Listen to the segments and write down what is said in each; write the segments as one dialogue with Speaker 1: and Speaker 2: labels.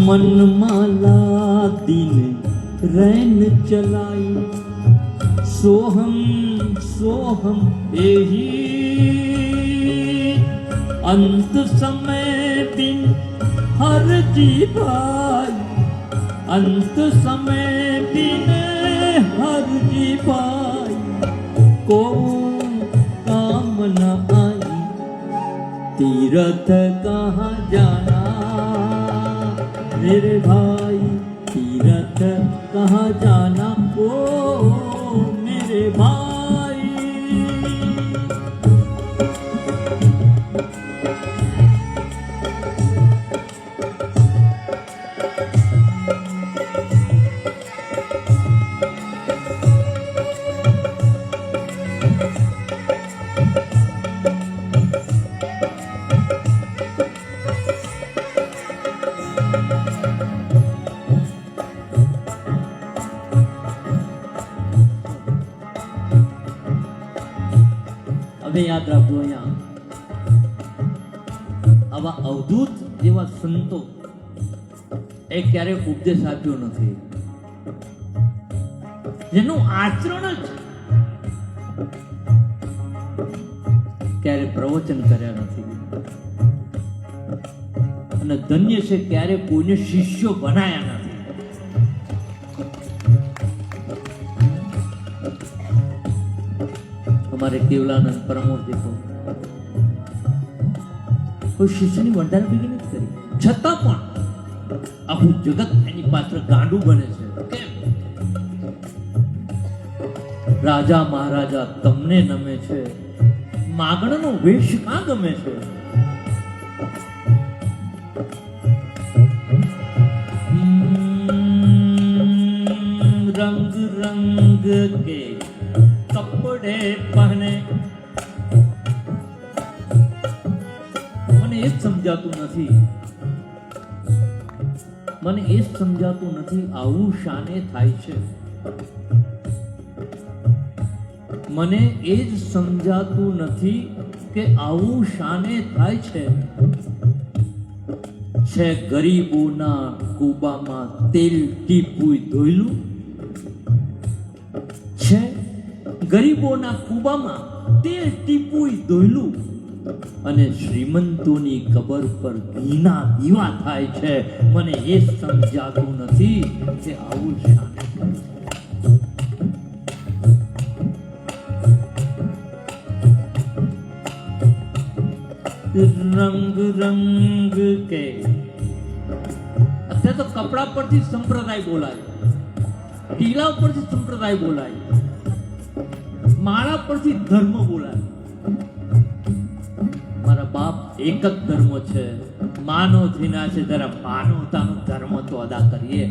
Speaker 1: मन माला दिन रैन चलाई, सोहम सोहम एही अंत समय दिन हर जी भाई, अंत समय दिन हर जी भाई, को काम न आई, तीरथ कहाँ जाना मेरे भाई, तीरथ कहाँ जाना ओ मेरे भाई। યાદ રાખજો, અહીંયા આવા અવધૂત જેવા સંતો એ ક્યારેય ઉપદેશ આપ્યો નથી, જેનું આચરણ જ ક્યારે પ્રવચન કર્યા નથી, અને ધન્ય છે ક્યારે કોઈને શિષ્યો બનાયા નથી. हमारे केवलानंद परमोर देखो, कोई शिष्यની વંઢાર ભેગી નથી કરી, છતાં પણ આખું જગત એની પાછળ ગાંડું બને છે. કેમ? રાજા મહારાજા તમને નમે છે, માગણનો વેશ કાં ગમે છે? રંગ રંગ કે કપડે પહેને, મને એ સમજાતું નથી, મને એ સમજાતું નથી આવું શાને થાય છે, મને એ જ સમજાતું નથી કે આવું શાને થાય છે. છે ગરીબોના કૂબામાં તેલ ટીપું ધોયલું, છે ગરીબોના કૂબામાં તેલ ટીપું ધોયલું, અને શ્રીમંતોની કબર પર ઘીના દીવા થાય છે. મને એ સમજાતું નથી કે આવું શાને થાય છે. રંગ રંગ કે અત્યારે તો કપડા પરથી સંપ્રદાય બોલાય, ટીલા પરથી સંપ્રદાય બોલાય, માળા પરથી ધર્મ બોલાય. મારા બાપ એક જ ધર્મ છે, માનો થીના છે, જરા માનવતાનો ધર્મ તો અદા કરીએ.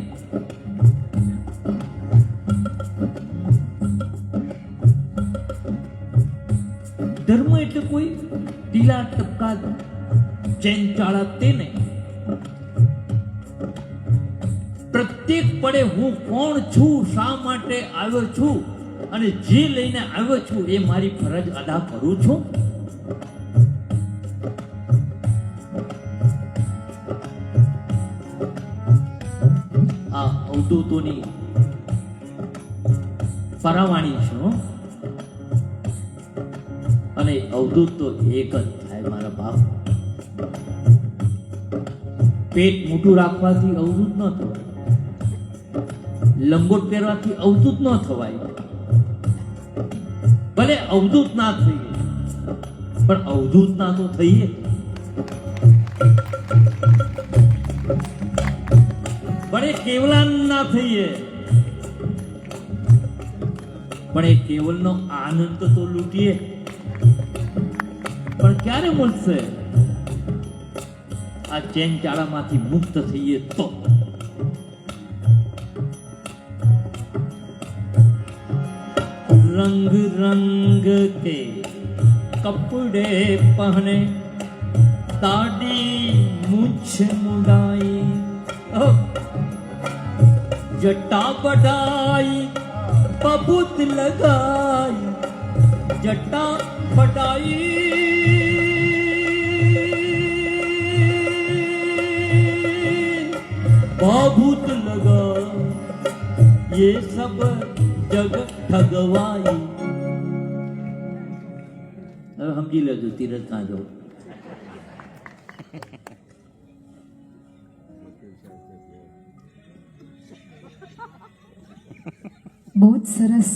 Speaker 1: ધર્મ એટલે કોઈ ટીલા ટપકા ચેન ચાળા તે નહીં. પ્રત્યેક પડે હું કોણ છું, શા માટે આવ્યો છું, અને જે લઈને આવ્યો છું એ મારી ફરજ અદા કરું છું. આ અવધૂતોની પરાવાણી છું, અને અવધૂત તો એક જ થાય મારા બાપ. પેટ મોટું રાખવાથી અવધૂત ન થવાય, લંગોટ પહેરવાથી અવધૂત ન થવાય. ભલે અવધૂત ના થઈએ પણ અવધૂત ના તો થઈએ. ભલે કેવલાન ના થઈએ પણ એ કેવલનો આનંદ તો લૂંટીએ. પણ ક્યારે મળશે? આ ચેન ચાળામાંથી મુક્ત થઈએ તો. रंग रंग के कपड़े पहने, दाढ़ी मूछ मुड़ाई, जटा बढ़ाई पबूत लगाई, जटा बढ़ाई बहुत लगा ये सब जग ठगवाई. હવે સમજી લેજો તીરથ કાં જવું.
Speaker 2: बहुत सरस